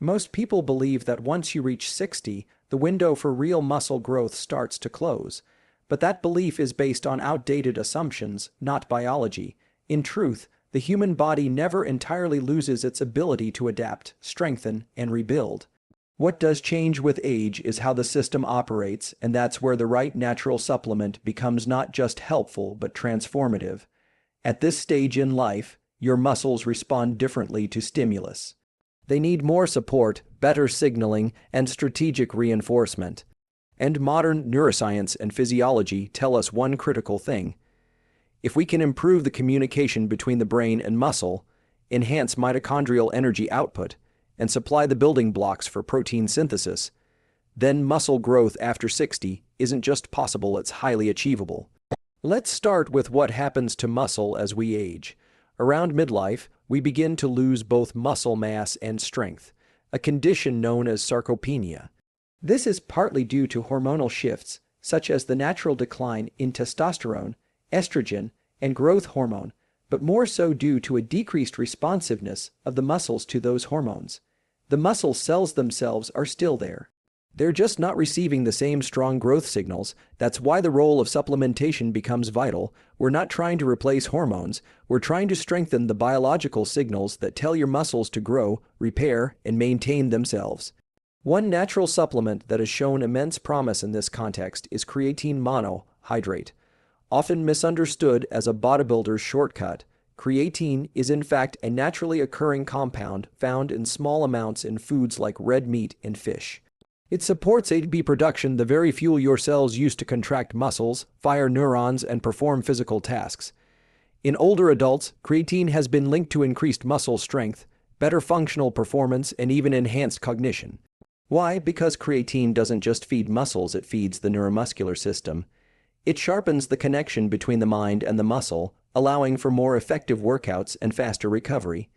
Most people believe that once you reach 60, the window for real muscle growth starts to close. But that belief is based on outdated assumptions, not biology. In truth, the human body never entirely loses its ability to adapt, strengthen, and rebuild. What does change with age is how the system operates, and that's where the right natural supplement becomes not just helpful but transformative. At this stage in life, your muscles respond differently to stimulus. They need more support, better signaling, and strategic reinforcement. And modern neuroscience and physiology tell us one critical thing. If we can improve the communication between the brain and muscle, enhance mitochondrial energy output, and supply the building blocks for protein synthesis, then muscle growth after 60 isn't just possible, it's highly achievable. Let's start with what happens to muscle as we age. Around midlife, we begin to lose both muscle mass and strength, a condition known as sarcopenia. This is partly due to hormonal shifts, such as the natural decline in testosterone, estrogen, and growth hormone, but more so due to a decreased responsiveness of the muscles to those hormones. The muscle cells themselves are still there. They're just not receiving the same strong growth signals. That's why the role of supplementation becomes vital. We're not trying to replace hormones. We're trying to strengthen the biological signals that tell your muscles to grow, repair, and maintain themselves. One natural supplement that has shown immense promise in this context is creatine monohydrate. Often misunderstood as a bodybuilder's shortcut, creatine is in fact a naturally occurring compound found in small amounts in foods like red meat and fish. It supports ATP production, the very fuel your cells use to contract muscles, fire neurons, and perform physical tasks. In older adults, creatine has been linked to increased muscle strength, better functional performance, and even enhanced cognition. Why? Because creatine doesn't just feed muscles, it feeds the neuromuscular system. It sharpens the connection between the mind and the muscle, allowing for more effective workouts and faster recovery.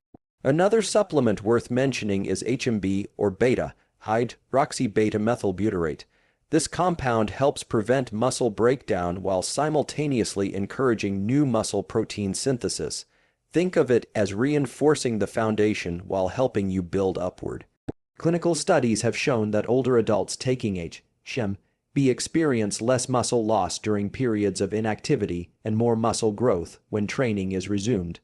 Another supplement worth mentioning is HMB or beta, hydroxybeta-methylbutyrate. This compound helps prevent muscle breakdown while simultaneously encouraging new muscle protein synthesis. Think of it as reinforcing the foundation while helping you build upward. Clinical studies have shown that older adults taking HMB experience less muscle loss during periods of inactivity and more muscle growth when training is resumed.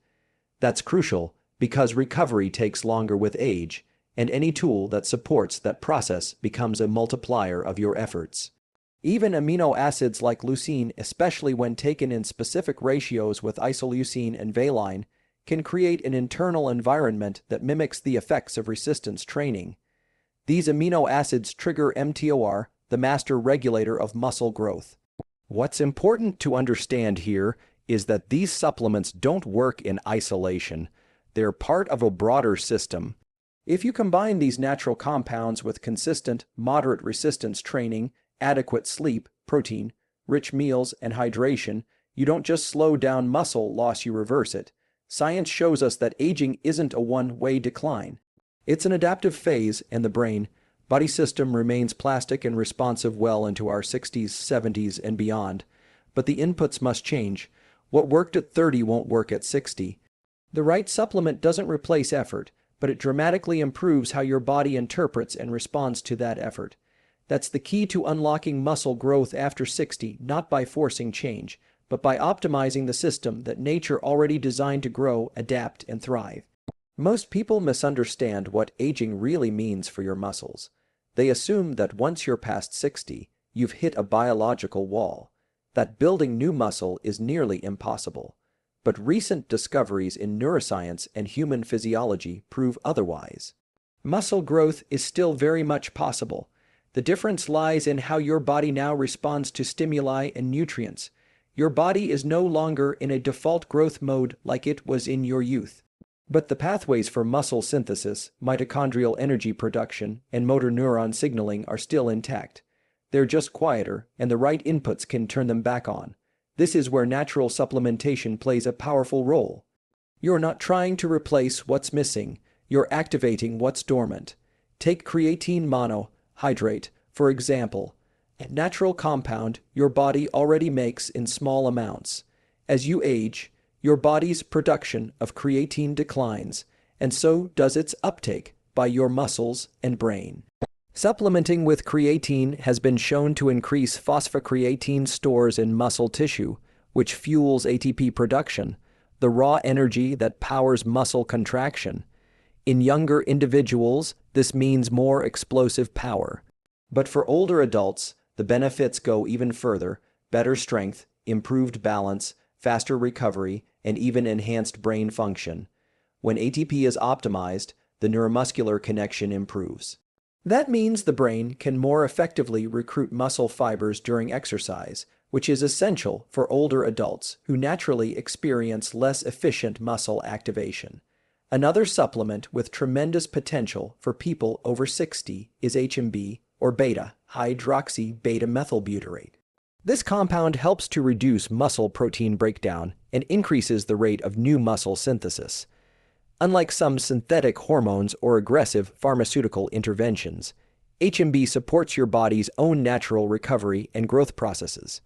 That's crucial because recovery takes longer with age, and any tool that supports that process becomes a multiplier of your efforts. Even amino acids like leucine, especially when taken in specific ratios with isoleucine and valine, can create an internal environment that mimics the effects of resistance training. These amino acids trigger mTOR, the master regulator of muscle growth. What's important to understand here is that these supplements don't work in isolation. They're part of a broader system. If you combine these natural compounds with consistent, moderate resistance training, adequate sleep, protein, rich meals, and hydration, you don't just slow down muscle loss, you reverse it. Science shows us that aging isn't a one-way decline. It's an adaptive phase, and the brain-body system remains plastic and responsive well into our 60s, 70s, and beyond. But the inputs must change. What worked at 30 won't work at 60. The right supplement doesn't replace effort, but it dramatically improves how your body interprets and responds to that effort. That's the key to unlocking muscle growth after 60, not by forcing change, but by optimizing the system that nature already designed to grow, adapt, and thrive. Most people misunderstand what aging really means for your muscles. They assume that once you're past 60, you've hit a biological wall, that building new muscle is nearly impossible. But recent discoveries in neuroscience and human physiology prove otherwise. Muscle growth is still very much possible. The difference lies in how your body now responds to stimuli and nutrients. Your body is no longer in a default growth mode like it was in your youth. But the pathways for muscle synthesis, mitochondrial energy production, and motor neuron signaling are still intact. They're just quieter, and the right inputs can turn them back on. This is where natural supplementation plays a powerful role. You're not trying to replace what's missing, you're activating what's dormant. Take creatine monohydrate, for example, a natural compound your body already makes in small amounts. As you age, your body's production of creatine declines, and so does its uptake, by your muscles and brain. Supplementing with creatine has been shown to increase phosphocreatine stores in muscle tissue, which fuels ATP production, the raw energy that powers muscle contraction. In younger individuals, this means more explosive power. But for older adults, the benefits go even further: better strength, improved balance, faster recovery, and even enhanced brain function. When ATP is optimized, the neuromuscular connection improves. That means the brain can more effectively recruit muscle fibers during exercise, which is essential for older adults who naturally experience less efficient muscle activation. Another supplement with tremendous potential for people over 60 is HMB, or beta-hydroxybeta-methylbutyrate. This compound helps to reduce muscle protein breakdown and increases the rate of new muscle synthesis. Unlike some synthetic hormones or aggressive pharmaceutical interventions, HMB supports your body's own natural recovery and growth processes.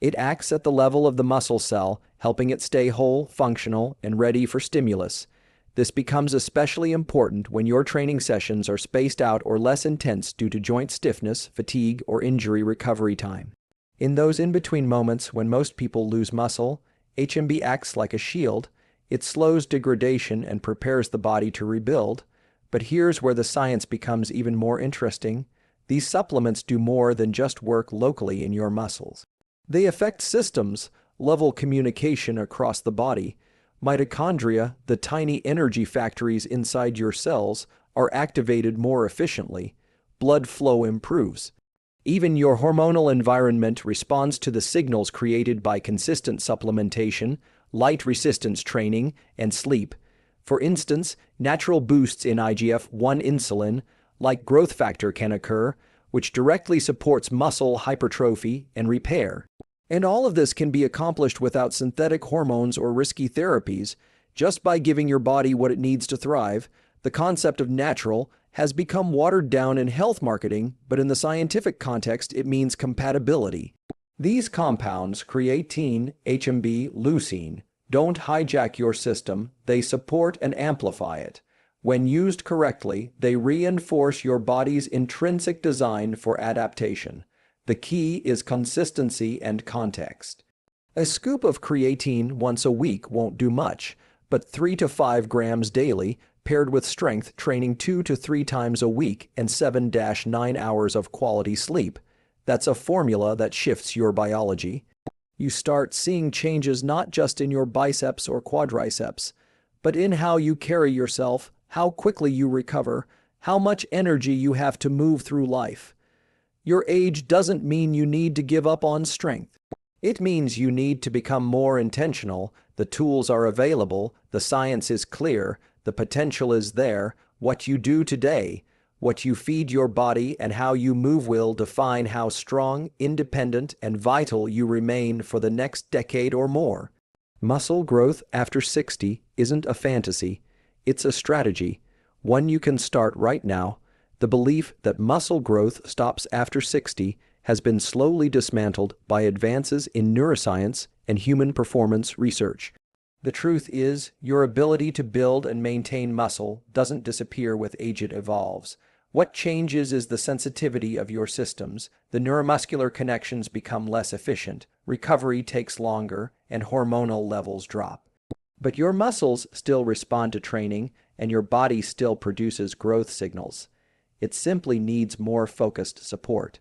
It acts at the level of the muscle cell, helping it stay whole, functional, and ready for stimulus. This becomes especially important when your training sessions are spaced out or less intense due to joint stiffness, fatigue, or injury recovery time. In those in-between moments when most people lose muscle, HMB acts like a shield. It slows degradation and prepares the body to rebuild. But here's where the science becomes even more interesting. These supplements do more than just work locally in your muscles. They affect systems, level communication across the body. Mitochondria, the tiny energy factories inside your cells, are activated more efficiently. Blood flow improves. Even your hormonal environment responds to the signals created by consistent supplementation, light resistance training, and sleep. For instance, natural boosts in IGF-1 insulin, like growth factor, can occur, which directly supports muscle hypertrophy and repair. And all of this can be accomplished without synthetic hormones or risky therapies, just by giving your body what it needs to thrive. The concept of natural has become watered down in health marketing, but in the scientific context, it means compatibility. These compounds, creatine, HMB, leucine, don't hijack your system, they support and amplify it. When used correctly, they reinforce your body's intrinsic design for adaptation. The key is consistency and context. A scoop of creatine once a week won't do much, but 3 to 5 grams daily, paired with strength training 2 to 3 times a week and 7-9 hours of quality sleep, that's a formula that shifts your biology. You start seeing changes not just in your biceps or quadriceps, but in how you carry yourself, how quickly you recover, how much energy you have to move through life. Your age doesn't mean you need to give up on strength. It means you need to become more intentional. The tools are available, the science is clear, the potential is there. What you do today, what you feed your body, and how you move will define how strong, independent, and vital you remain for the next decade or more. Muscle growth after 60 isn't a fantasy, it's a strategy, one you can start right now. The belief that muscle growth stops after 60 has been slowly dismantled by advances in neuroscience and human performance research. The truth is, your ability to build and maintain muscle doesn't disappear with age, it evolves. What changes is the sensitivity of your systems. The neuromuscular connections become less efficient, recovery takes longer, and hormonal levels drop. But your muscles still respond to training, and your body still produces growth signals. It simply needs more focused support.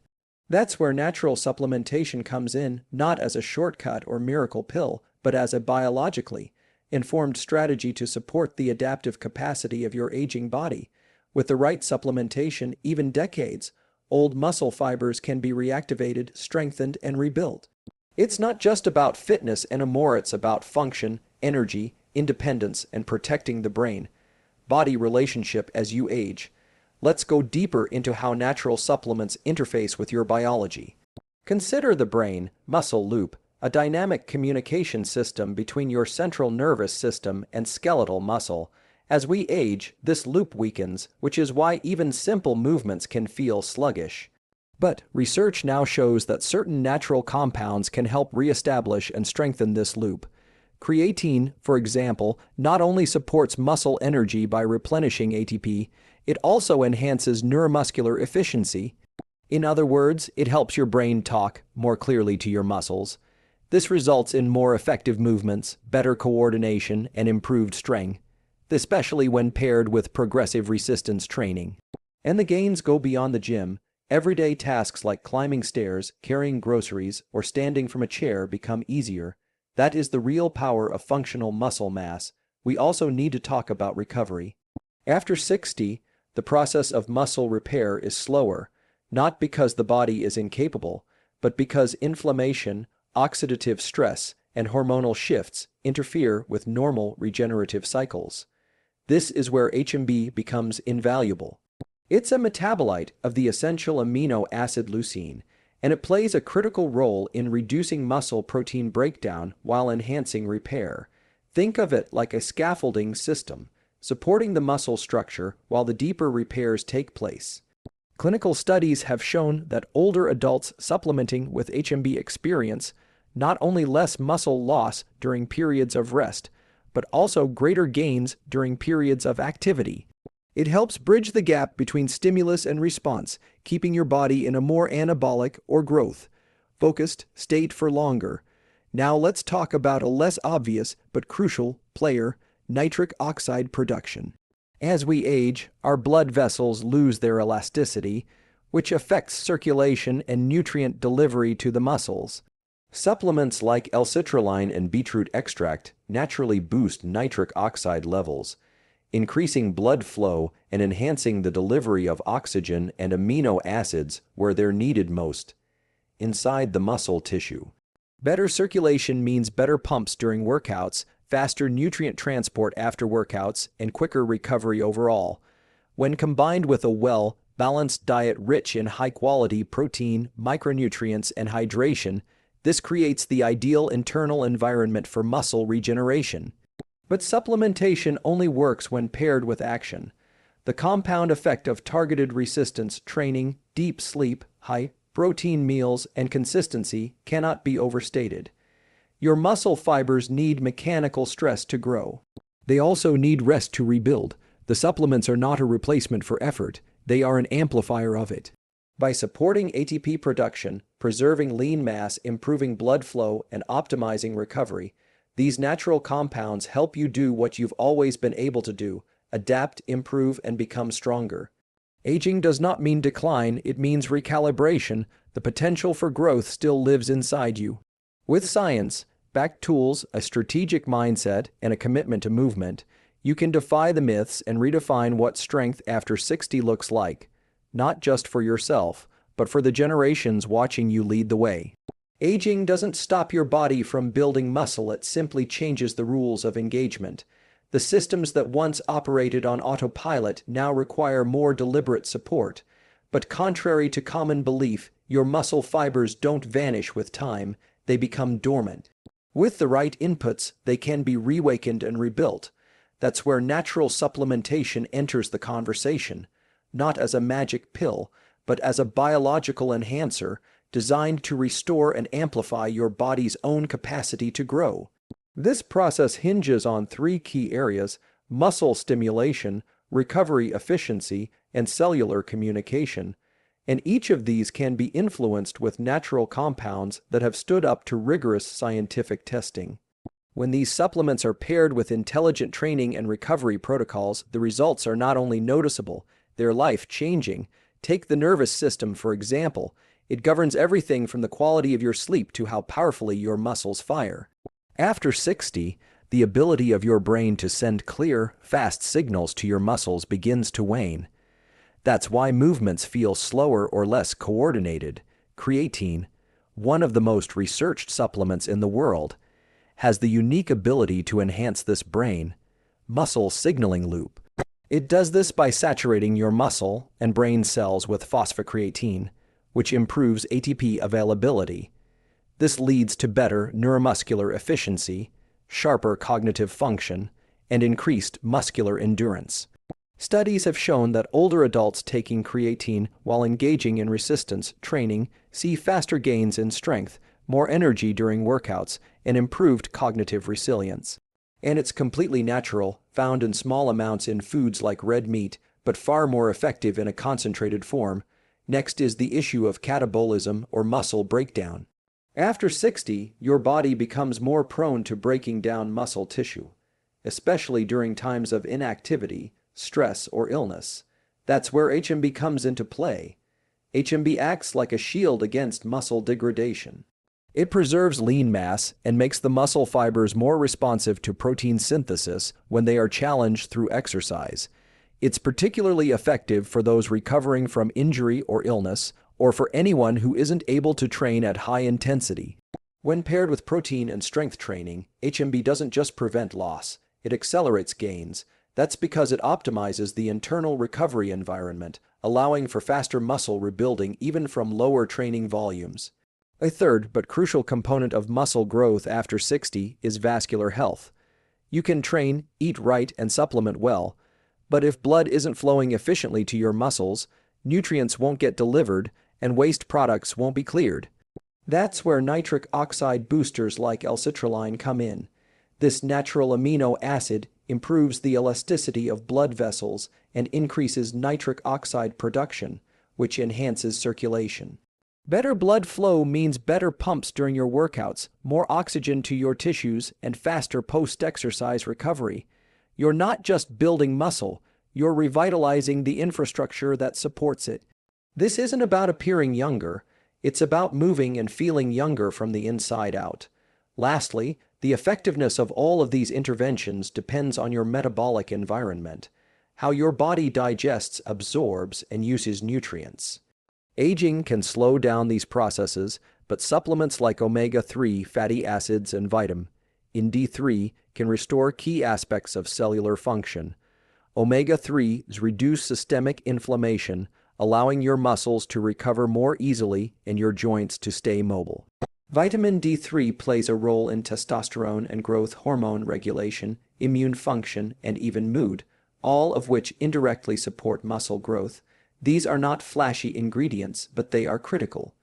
That's where natural supplementation comes in, not as a shortcut or miracle pill, but as a biologically informed strategy to support the adaptive capacity of your aging body. With the right supplementation, even decades, old muscle fibers can be reactivated, strengthened, and rebuilt. It's not just about fitness anymore, it's about function, energy, independence, and protecting the brain-body relationship as you age. Let's go deeper into how natural supplements interface with your biology. Consider the brain-muscle loop, a dynamic communication system between your central nervous system and skeletal muscle. As we age, this loop weakens, which is why even simple movements can feel sluggish. But research now shows that certain natural compounds can help reestablish and strengthen this loop. Creatine, for example, not only supports muscle energy by replenishing ATP, It also enhances neuromuscular efficiency. In other words, it helps your brain talk more clearly to your muscles. This results in more effective movements, better coordination, and improved strength, especially when paired with progressive resistance training. And the gains go beyond the gym. Everyday tasks like climbing stairs, carrying groceries, or standing from a chair become easier. That is the real power of functional muscle mass. We also need to talk about recovery. After 60, the process of muscle repair is slower, not because the body is incapable, but because inflammation, oxidative stress, and hormonal shifts interfere with normal regenerative cycles. This is where HMB becomes invaluable. It's a metabolite of the essential amino acid leucine, and it plays a critical role in reducing muscle protein breakdown while enhancing repair. Think of it like a scaffolding system, supporting the muscle structure while the deeper repairs take place. Clinical studies have shown that older adults supplementing with HMB experience not only less muscle loss during periods of rest, but also greater gains during periods of activity. It helps bridge the gap between stimulus and response, keeping your body in a more anabolic or growth-focused state for longer. Now let's talk about a less obvious but crucial player, nitric oxide production. As we age, our blood vessels lose their elasticity, which affects circulation and nutrient delivery to the muscles. Supplements like L-Citrulline and beetroot extract naturally boost nitric oxide levels, increasing blood flow and enhancing the delivery of oxygen and amino acids where they're needed most, inside the muscle tissue. Better circulation means better pumps during workouts, faster nutrient transport after workouts, and quicker recovery overall. When combined with a well-balanced diet rich in high-quality protein, micronutrients, and hydration, this creates the ideal internal environment for muscle regeneration. But supplementation only works when paired with action. The compound effect of targeted resistance training, deep sleep, high-protein meals, and consistency cannot be overstated. Your muscle fibers need mechanical stress to grow. They also need rest to rebuild. The supplements are not a replacement for effort, they are an amplifier of it. By supporting ATP production, preserving lean mass, improving blood flow, and optimizing recovery, these natural compounds help you do what you've always been able to do: adapt, improve, and become stronger. Aging does not mean decline, it means recalibration. The potential for growth still lives inside you. With science-backed tools, a strategic mindset, and a commitment to movement, you can defy the myths and redefine what strength after 60 looks like, not just for yourself, but for the generations watching you lead the way. Aging doesn't stop your body from building muscle, it simply changes the rules of engagement. The systems that once operated on autopilot now require more deliberate support. But contrary to common belief, your muscle fibers don't vanish with time, they become dormant. With the right inputs, they can be reawakened and rebuilt. That's where natural supplementation enters the conversation, not as a magic pill, but as a biological enhancer designed to restore and amplify your body's own capacity to grow. This process hinges on three key areas: muscle stimulation, recovery efficiency, and cellular communication. And each of these can be influenced with natural compounds that have stood up to rigorous scientific testing. When these supplements are paired with intelligent training and recovery protocols, the results are not only noticeable, they're life-changing. Take the nervous system, for example. It governs everything from the quality of your sleep to how powerfully your muscles fire. After 60, the ability of your brain to send clear, fast signals to your muscles begins to wane. That's why movements feel slower or less coordinated. Creatine, one of the most researched supplements in the world, has the unique ability to enhance this brain-muscle signaling loop. It does this by saturating your muscle and brain cells with phosphocreatine, which improves ATP availability. This leads to better neuromuscular efficiency, sharper cognitive function, and increased muscular endurance. Studies have shown that older adults taking creatine while engaging in resistance training see faster gains in strength, more energy during workouts, and improved cognitive resilience. And it's completely natural, found in small amounts in foods like red meat, but far more effective in a concentrated form. Next is the issue of catabolism or muscle breakdown. After 60, your body becomes more prone to breaking down muscle tissue, especially during times of inactivity, stress, or illness. That's where HMB comes into play. HMB acts like a shield against muscle degradation. It preserves lean mass and makes the muscle fibers more responsive to protein synthesis when they are challenged through exercise. It's particularly effective for those recovering from injury or illness, or for anyone who isn't able to train at high intensity. When paired with protein and strength training, HMB doesn't just prevent loss, it accelerates gains. That's because it optimizes the internal recovery environment, allowing for faster muscle rebuilding even from lower training volumes. A third but crucial component of muscle growth after 60 is vascular health. You can train, eat right, and supplement well, but if blood isn't flowing efficiently to your muscles, nutrients won't get delivered and waste products won't be cleared. That's where nitric oxide boosters like L-Citrulline come in. This natural amino acid improves the elasticity of blood vessels and increases nitric oxide production, which enhances circulation. Better blood flow means better pumps during your workouts, more oxygen to your tissues, and faster post-exercise recovery. You're not just building muscle, you're revitalizing the infrastructure that supports it. This isn't about appearing younger, it's about moving and feeling younger from the inside out. Lastly, the effectiveness of all of these interventions depends on your metabolic environment, how your body digests, absorbs, and uses nutrients. Aging can slow down these processes, but supplements like omega-3 fatty acids and vitamin D3 can restore key aspects of cellular function. Omega-3s reduce systemic inflammation, allowing your muscles to recover more easily and your joints to stay mobile. Vitamin D3 plays a role in testosterone and growth hormone regulation, immune function, and even mood, all of which indirectly support muscle growth. These are not flashy ingredients, but they are critical.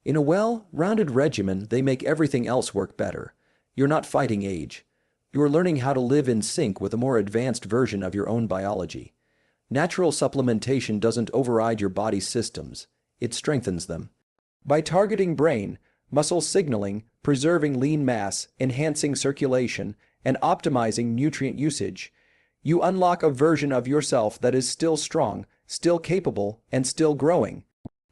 In a well-rounded regimen, they make everything else work better. You're not fighting age. You're learning how to live in sync with a more advanced version of your own biology. Natural supplementation doesn't override your body's systems, it strengthens them. By targeting brain, muscle signaling, preserving lean mass, enhancing circulation, and optimizing nutrient usage, you unlock a version of yourself that is still strong, still capable, and still growing.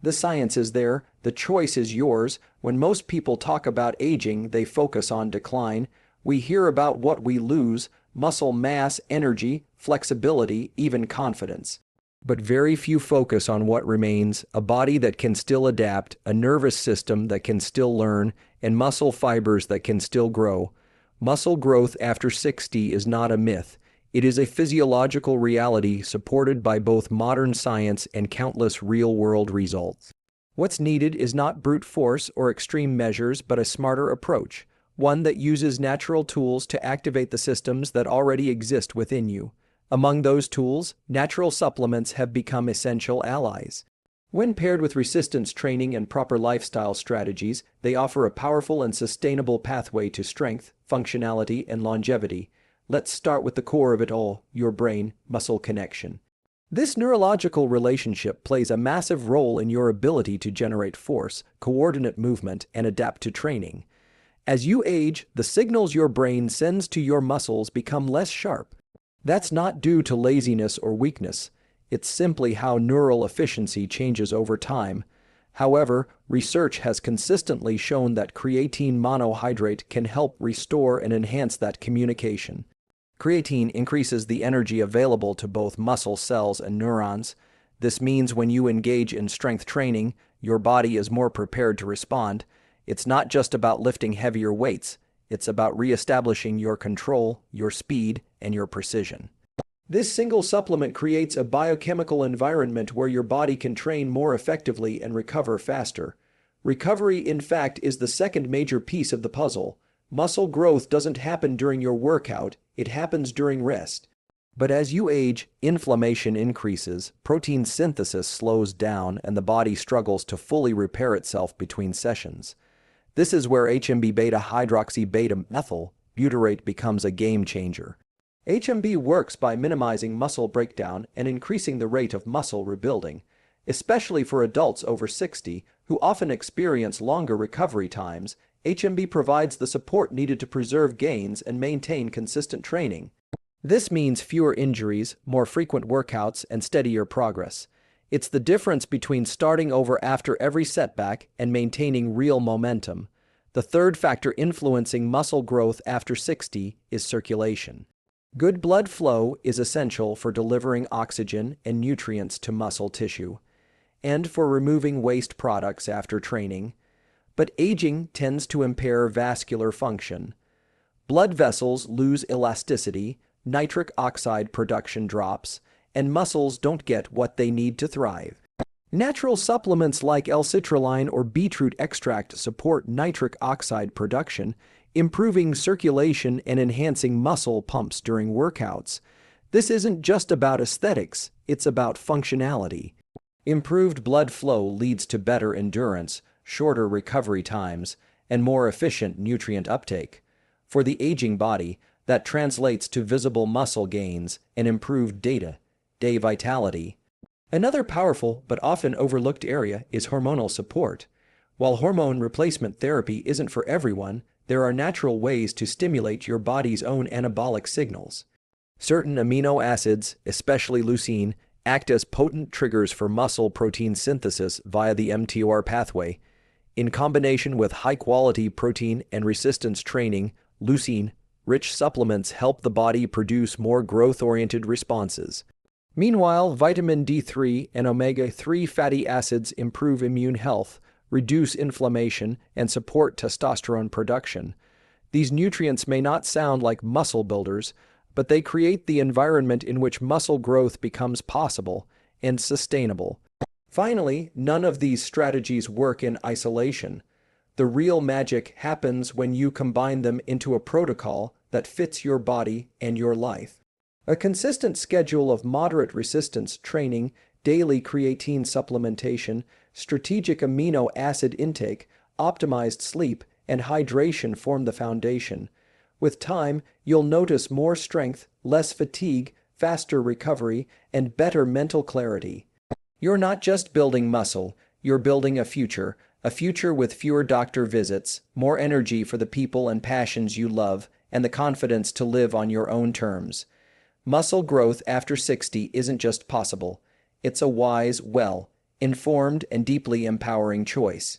The science is there, the choice is yours. When most people talk about aging, they focus on decline. We hear about what we lose: muscle mass, energy, flexibility, even confidence. But very few focus on what remains: a body that can still adapt, a nervous system that can still learn, and muscle fibers that can still grow. Muscle growth after 60 is not a myth. It is a physiological reality supported by both modern science and countless real-world results. What's needed is not brute force or extreme measures, but a smarter approach, one that uses natural tools to activate the systems that already exist within you. Among those tools, natural supplements have become essential allies. When paired with resistance training and proper lifestyle strategies, they offer a powerful and sustainable pathway to strength, functionality, and longevity. Let's start with the core of it all, your brain-muscle connection. This neurological relationship plays a massive role in your ability to generate force, coordinate movement, and adapt to training. As you age, the signals your brain sends to your muscles become less sharp. That's not due to laziness or weakness. It's simply how neural efficiency changes over time. However, research has consistently shown that creatine monohydrate can help restore and enhance that communication. Creatine increases the energy available to both muscle cells and neurons. This means when you engage in strength training, your body is more prepared to respond. It's not just about lifting heavier weights. It's about reestablishing your control, your speed, and your precision. This single supplement creates a biochemical environment where your body can train more effectively and recover faster. Recovery, in fact, is the second major piece of the puzzle. Muscle growth doesn't happen during your workout, it happens during rest. But as you age, inflammation increases, protein synthesis slows down, and the body struggles to fully repair itself between sessions. This is where HMB beta hydroxy beta methyl butyrate becomes a game changer. HMB works by minimizing muscle breakdown and increasing the rate of muscle rebuilding, especially for adults over 60 who often experience longer recovery times. HMB provides the support needed to preserve gains and maintain consistent training. This means fewer injuries, more frequent workouts, and steadier progress. It's the difference between starting over after every setback and maintaining real momentum. The third factor influencing muscle growth after 60 is circulation. Good blood flow is essential for delivering oxygen and nutrients to muscle tissue, and for removing waste products after training. But aging tends to impair vascular function. Blood vessels lose elasticity, nitric oxide production drops, and muscles don't get what they need to thrive. Natural supplements like L-Citrulline or beetroot extract support nitric oxide production, improving circulation and enhancing muscle pumps during workouts. This isn't just about aesthetics, it's about functionality. Improved blood flow leads to better endurance, shorter recovery times, and more efficient nutrient uptake. For the aging body, that translates to visible muscle gains and improved day vitality. Another powerful but often overlooked area is hormonal support. While hormone replacement therapy isn't for everyone, there are natural ways to stimulate your body's own anabolic signals. Certain amino acids, especially leucine, act as potent triggers for muscle protein synthesis via the mTOR pathway. In combination with high-quality protein and resistance training, leucine-rich supplements help the body produce more growth-oriented responses. Meanwhile, vitamin D3 and omega-3 fatty acids improve immune health, reduce inflammation, and support testosterone production. These nutrients may not sound like muscle builders, but they create the environment in which muscle growth becomes possible and sustainable. Finally, none of these strategies work in isolation. The real magic happens when you combine them into a protocol that fits your body and your life. A consistent schedule of moderate resistance training, daily creatine supplementation, strategic amino acid intake, optimized sleep, and hydration form the foundation. With time, you'll notice more strength, less fatigue, faster recovery, and better mental clarity. You're not just building muscle, you're building a future with fewer doctor visits, more energy for the people and passions you love, and the confidence to live on your own terms. Muscle growth after 60 isn't just possible, it's a wise, informed, and deeply empowering choice.